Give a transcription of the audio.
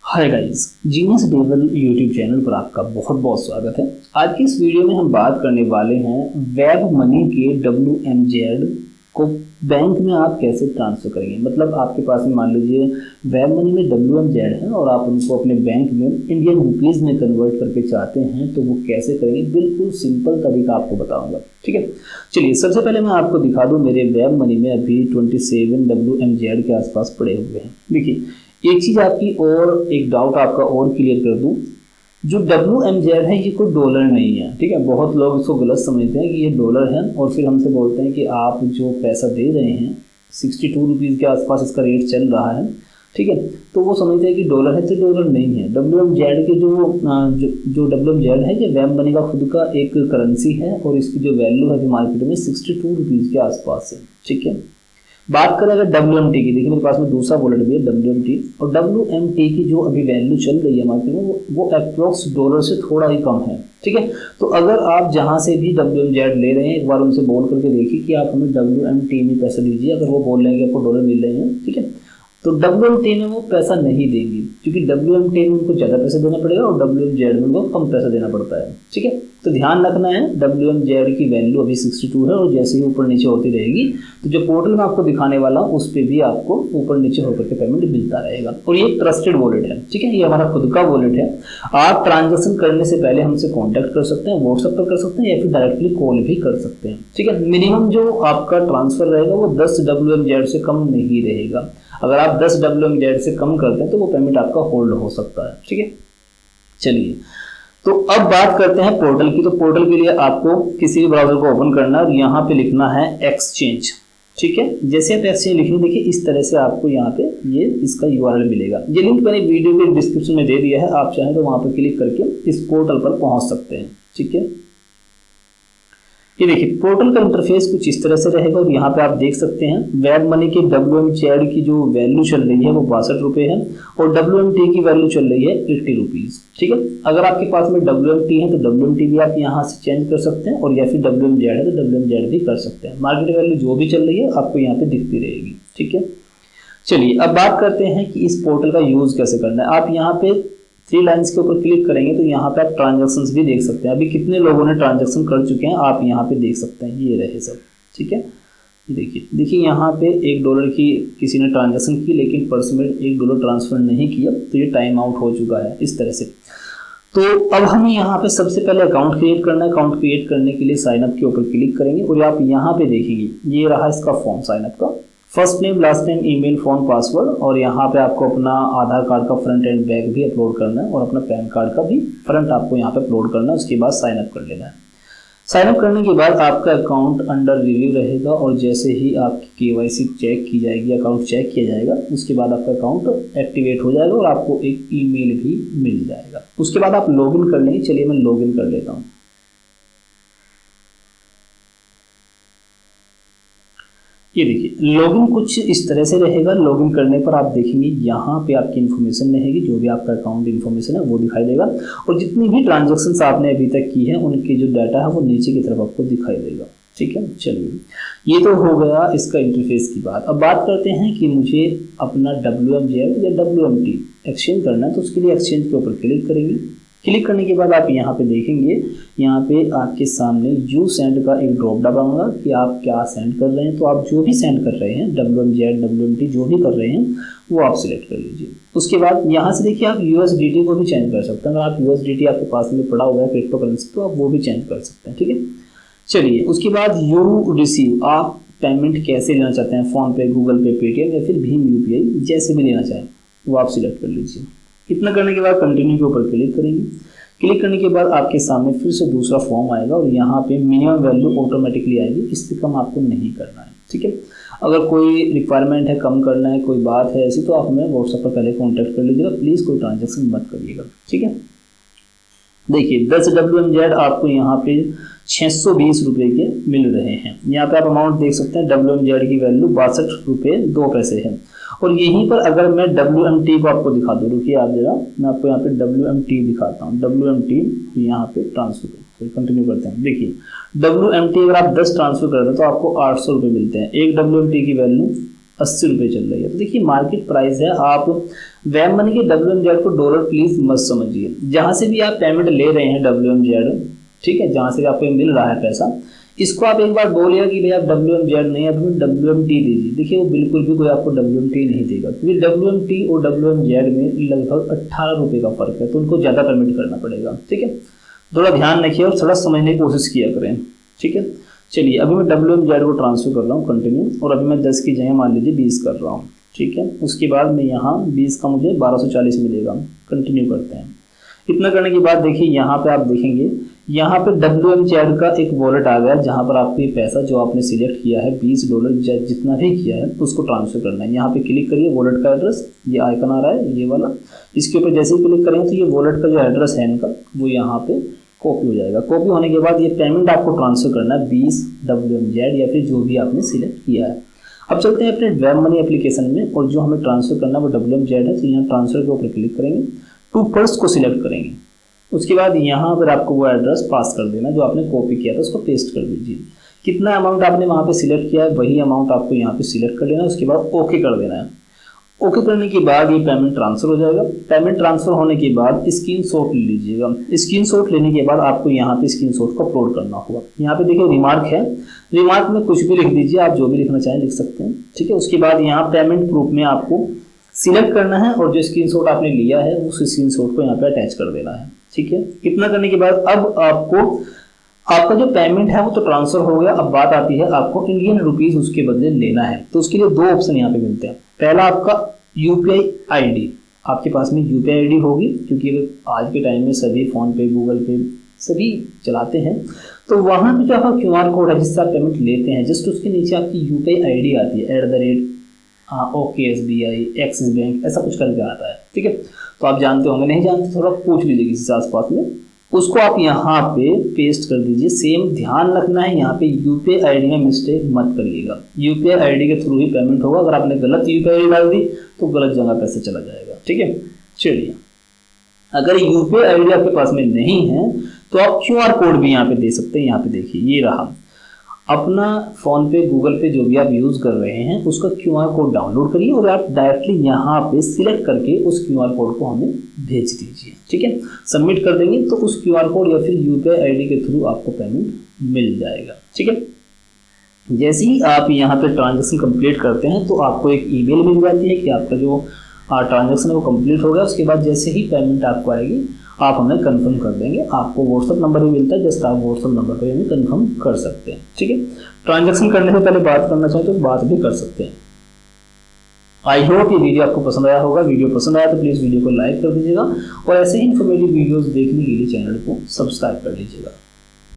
Hi guys, genius devil YouTube channel पर आपका बहुत बहुत स्वागत है। आज की इस वीडियो में हम बात करने वाले हैं वेब मनी के WMZ को बैंक में आप कैसे ट्रांसफर करेंगे। मतलब आपके पास में मान लीजिए वेब मनी में WMZ है और आप उनको अपने बैंक में इंडियन रुपीज़ में कन्वर्ट करके चाहते हैं तो वो कैसे करेंगे, बिल्कुल सिंपल तरीका आपको बताऊंगा। ठीक है, चलिए सबसे पहले मैं आपको दिखा दूं मेरे वेब मनी में अभी 27 WMZ के आसपास पड़े हुए हैं। देखिए एक चीज़ आपकी और एक डाउट आपका और क्लियर कर दूं, जो WMZ है ये कोई डॉलर नहीं है। ठीक है, बहुत लोग इसको गलत समझते हैं कि ये डॉलर है और फिर हमसे बोलते हैं कि आप जो पैसा दे रहे हैं 62 रुपीज़ के आसपास इसका रेट चल रहा है। ठीक है, तो वो समझते हैं कि डॉलर है, तो डॉलर नहीं है। WMZ के जो WMZ है ये वेब मनी का खुद का एक करेंसी है और इसकी जो वैल्यू है मार्केट में 62 रुपीज़ के आसपास है। ठीक है, बात करें अगर WMT की, देखिए मेरे पास में दूसरा वॉलेट भी है WMT, और WMT की जो अभी वैल्यू चल रही है मार्केट में वो अप्रोक्स डॉलर से थोड़ा ही कम है। ठीक है, तो अगर आप जहां से भी WMZ ले रहे हैं एक बार उनसे बोल करके देखिए कि आप हमें WMT में पैसा दीजिए। अगर वो बोल रहे हैं कि आपको डॉलर मिल रहे हैं, ठीक है, तो WMT में वो पैसा नहीं देंगे क्योंकि WMT में उनको ज़्यादा पैसा देना पड़ेगा और WMZ में उनको कम पैसा देना पड़ता है। ठीक है, तो ध्यान रखना है WMZ की वैल्यू अभी 62 है और जैसे ही ऊपर नीचे होती रहेगी तो जो पोर्टल में आपको दिखाने वाला हूँ उस पर भी आपको ऊपर नीचे होकर के पेमेंट मिलता रहेगा। और ये ट्रस्टेड वॉलेट है। ठीक है, ये हमारा खुद का वॉलेट है। आप ट्रांजेक्शन करने से पहले हमसे कॉन्टैक्ट कर सकते हैं, व्हाट्सएप पर कर सकते हैं या फिर डायरेक्टली कॉल भी कर सकते हैं। ठीक है, मिनिमम जो आपका ट्रांसफर रहेगा वो 10 WMZ से कम नहीं रहेगा। अगर आप 10 WMZ से कम करते हैं तो वो पेमेंट आपका होल्ड हो सकता है। ठीक है, चलिए तो अब बात करते हैं पोर्टल की। तो पोर्टल के लिए आपको किसी भी ब्राउजर को ओपन करना है और यहाँ पे लिखना है एक्सचेंज। ठीक है, जैसे आप एक्सचेंज लिखेंगे देखिए इस तरह से आपको यहाँ पे ये इसका URL मिलेगा। ये लिंक मैंने वीडियो के डिस्क्रिप्शन में दे दिया है, आप चाहें तो वहाँ पर क्लिक करके इस पोर्टल पर पहुँच सकते हैं। ठीक है, ये देखिए पोर्टल का इंटरफेस कुछ इस तरह से रहेगा और यहाँ पे आप देख सकते हैं वेब मनी के WMZ की जो वैल्यू चल रही है वो 62 रुपये है और WMT की वैल्यू चल रही है 80 रुपीज़। ठीक है, अगर आपके पास में WMT है तो WMT भी आप यहाँ से चेंज कर सकते हैं और या फिर WMZ है तो WMZ भी कर सकते हैं। मार्केट वैल्यू जो भी चल रही है आपको यहाँ पे दिखती रहेगी। ठीक है, चलिए अब बात करते हैं कि इस पोर्टल का यूज़ कैसे करना है। आप यहाँ पे 3 लाइन्स के ऊपर क्लिक करेंगे तो यहाँ पे आप ट्रांजैक्शंस भी देख सकते हैं। अभी कितने लोगों ने ट्रांजैक्शन कर चुके हैं आप यहाँ पे देख सकते हैं, ये रहे सब। ठीक है, देखिए यहाँ पे $1 की किसी ने ट्रांजैक्शन की लेकिन पर्स में $1 ट्रांसफर नहीं किया तो ये टाइम आउट हो चुका है इस तरह से। तो अब हमें यहाँ पे सबसे पहले अकाउंट क्रिएट करना है। अकाउंट क्रिएट करने के लिए साइनअप के ऊपर क्लिक करेंगे और आप यहाँ पे देखेंगे ये रहा इसका फॉर्म साइनअप का। First name, last name, email, phone, password और यहाँ पे आपको अपना आधार कार्ड का फ्रंट एंड बैक भी अपलोड करना है और अपना पैन कार्ड का भी फ्रंट आपको यहाँ पे अपलोड करना है। उसके बाद साइन अप कर लेना है। साइन अप करने के बाद आपका अकाउंट अंडर रिव्यू रहेगा और जैसे ही आपकी KYC चेक की जाएगी, अकाउंट चेक किया जाएगा, उसके बाद आपका अकाउंट एक्टिवेट हो जाएगा और आपको एक ईमेल भी मिल जाएगा। उसके बाद आप लॉगिन कर लेंगे। चलिए मैं लॉगिन कर लेता हूँ। ये देखिए लॉगिन कुछ इस तरह से रहेगा। लॉगिन करने पर आप देखेंगे यहाँ पे आपकी इन्फॉर्मेशन रहेगी, जो भी आपका अकाउंट इन्फॉर्मेशन है वो दिखाई देगा और जितनी भी ट्रांजैक्शंस आपने अभी तक की है उनकी जो डाटा है वो नीचे की तरफ आपको दिखाई देगा। ठीक है, चलिए ये तो हो गया इसका इंटरफेस की बात। अब बात करते हैं कि मुझे अपना WMZ या WMT एक्सचेंज करना है तो उसके लिए एक्सचेंज के ऊपर क्लिक करेंगे। क्लिक करने के बाद आप यहाँ पे देखेंगे, यहाँ पे आपके सामने यू सेंड का एक ड्रॉप डाउन होगा कि आप क्या सेंड कर रहे हैं। तो आप जो भी सेंड कर रहे हैं WMZ WMT जो भी कर रहे हैं वो आप सिलेक्ट कर लीजिए। उसके बाद यहाँ से देखिए आप USDT को भी चेंज कर सकते हैं। अगर आप USDT आपके पास में पड़ा हुआ है क्रिप्टो करेंसी तो आप वो भी चेंज कर सकते हैं। ठीक है, चलिए उसके बाद यू रिसीव, आप पेमेंट कैसे लेना चाहते हैं, फ़ोन पे, गूगल पे, पेटीएम या फिर भीम UPI जैसे भी लेना चाहें वो आप सिलेक्ट कर लीजिए। इतना करने के बाद कंटिन्यू के ऊपर क्लिक करेंगे। क्लिक करने के बाद आपके सामने फिर से दूसरा फॉर्म आएगा और यहाँ पे मिनिमम वैल्यू ऑटोमेटिकली आएगी, इससे कम आपको नहीं करना है। ठीक है, अगर कोई रिक्वायरमेंट है कम करना है, कोई बात है ऐसी, तो आप हमें व्हाट्सएप पर पहले कॉन्टैक्ट कर लीजिएगा। प्लीज़ कोई ट्रांजेक्शन मत करिएगा। ठीक है, देखिए 10 WMZ आपको यहाँ पे 620 रुपये के मिल रहे हैं। यहाँ पे आप अमाउंट देख सकते हैं। WMZ की वैल्यू 62 रुपये 2 पैसे है और यहीं पर अगर मैं WMT को आपको दिखा दूँ, रुकिए आप जरा, मैं आपको यहाँ पे WMT दिखाता हूँ। WMT यहाँ पे ट्रांसफर कंटिन्यू करते हैं। देखिए WMT अगर आप 10 ट्रांसफर करते हैं तो आपको 800 रुपये मिलते हैं। एक WMT की वैल्यू 80 रुपये चल रही है। तो देखिए मार्केट प्राइस है। आप वेब मनी के WMZ को डॉलर प्लीज मत समझिए। जहां से भी आप पेमेंट ले रहे हैं WMZ, ठीक है, जहां से भी आपको मिल रहा है पैसा, इसको आप एक बार बोलिए कि भाई आप WMZ नहीं, आप WMT दीजिए। देखिए वो बिल्कुल भी कोई आपको WMT नहीं देगा, क्योंकि WMT और WMZ में लगभग 18 रुपये का फर्क है, तो उनको ज़्यादा पेमेंट करना पड़ेगा। ठीक है, थोड़ा ध्यान रखिए और थोड़ा समझने की कोशिश किया करें। ठीक है, चलिए अभी मैं WMZ को ट्रांसफर कर रहा हूँ कंटिन्यू, और अभी मैं 10 की जगह मान लीजिए 20 कर रहा हूँ। ठीक है, उसके बाद मैं यहाँ 20 का मुझे 1240 मिलेगा। कंटिन्यू करते हैं। इतना करने के बाद देखिए यहाँ पे आप देखेंगे, यहाँ पे WMZ का एक वॉलेट आ गया, जहाँ पर आपको ये पैसा जो आपने सिलेक्ट किया है $20 जितना भी किया है उसको ट्रांसफर करना है। यहाँ पे क्लिक करिए, वॉलेट का एड्रेस, ये आइकन आ रहा है ये वाला, इसके ऊपर जैसे ही क्लिक करेंगे तो ये वॉलेट का जो एड्रेस है इनका वो यहाँ पे कॉपी हो जाएगा। कॉपी होने के बाद ये पेमेंट आपको ट्रांसफर करना है 20 WMZ या फिर जो भी आपने सिलेक्ट किया है। अब चलते हैं अपने वेब मनी एप्लीकेशन में, और जो हमें ट्रांसफर करना है वो WMZ है। तो यहाँ ट्रांसफर के ऊपर क्लिक करेंगे, टू फर्स्ट को सिलेक्ट करेंगे, उसके बाद यहाँ पर आपको वो एड्रेस पास कर देना जो आपने कॉपी किया था, उसको पेस्ट कर दीजिए। कितना अमाउंट आपने वहाँ पे सिलेक्ट किया है वही अमाउंट आपको यहाँ पे सिलेक्ट कर लेना है। उसके बाद ओके कर देना है। ओके करने के बाद ये पेमेंट ट्रांसफर हो जाएगा। पेमेंट ट्रांसफर होने के बाद स्क्रीनशॉट ले लीजिएगा। स्क्रीनशॉट लेने के बाद आपको यहाँ पे स्क्रीनशॉट को अपलोड करना होगा। यहाँ पे देखिए रिमार्क है, रिमार्क में कुछ भी लिख दीजिए, आप जो भी लिखना चाहें लिख सकते हैं। ठीक है, उसके बाद यहाँ पेमेंट प्रूफ में आपको सिलेक्ट करना है और जो स्क्रीनशॉट आपने लिया है उस स्क्रीनशॉट को यहाँ पे अटैच कर देना है। ठीक है, इतना करने के बाद अब आपको आपका जो पेमेंट है वो तो ट्रांसफर हो गया। अब बात आती है आपको इंडियन रुपीज उसके बदले लेना है, तो उसके लिए दो ऑप्शन यहाँ पे मिलते हैं। पहला आपका UPI ID, आपके पास में UPI ID होगी, क्योंकि आज के टाइम में सभी फोन पे गूगल पे सभी चलाते हैं, तो वहाँ पे जो आपका QR कोड है जिससे आप पेमेंट लेते हैं, जस्ट उसके नीचे आपकी UPI ID आती है @OKSBI एक्सिस बैंक ऐसा कुछ करके आता है। ठीक है, तो आप जानते होंगे, नहीं जानते थोड़ा पूछ लीजिए किसी से आसपास में, उसको आप यहाँ पे पेस्ट कर दीजिए। सेम ध्यान रखना है, यहाँ पे UPI ID में मिस्टेक मत करिएगा। UPI ID के थ्रू ही पेमेंट होगा। अगर आपने गलत UPI ID डाल दी तो गलत जगह पैसे चला जाएगा। ठीक है, चलिए अगर UPI ID आपके पास में नहीं है तो आप QR कोड भी यहाँ पे दे सकते हैं। यहाँ पे देखिए ये रहा, अपना फोन पे गूगल पे जो भी आप यूज कर रहे हैं उसका QR कोड डाउनलोड करिए और आप डायरेक्टली यहाँ पे सिलेक्ट करके उस QR कोड को हमें भेज दीजिए। ठीक है, सबमिट कर देंगे तो उस QR कोड या फिर UPI ID के थ्रू आपको पेमेंट मिल जाएगा। ठीक है, जैसे ही आप यहाँ पे ट्रांजेक्शन कंप्लीट करते हैं तो आपको एक ईमेल मिल जाती है कि आपका जो ट्रांजेक्शन है वो कंप्लीट हो गया। उसके बाद जैसे ही पेमेंट आपको आएगी आप हमें कंफर्म कर देंगे। आपको WhatsApp नंबर भी मिलता है, जस्ट आप WhatsApp नंबर पर हमें कंफर्म कर सकते हैं। ठीक है, ट्रांजैक्शन करने से पहले बात करना चाहें तो बात भी कर सकते हैं। आई होप ये वीडियो आपको पसंद आया होगा। वीडियो पसंद आया तो प्लीज़ वीडियो को लाइक कर दीजिएगा और ऐसे ही इन्फॉर्मेटिव वीडियोस देखने के लिए चैनल को सब्सक्राइब कर लीजिएगा।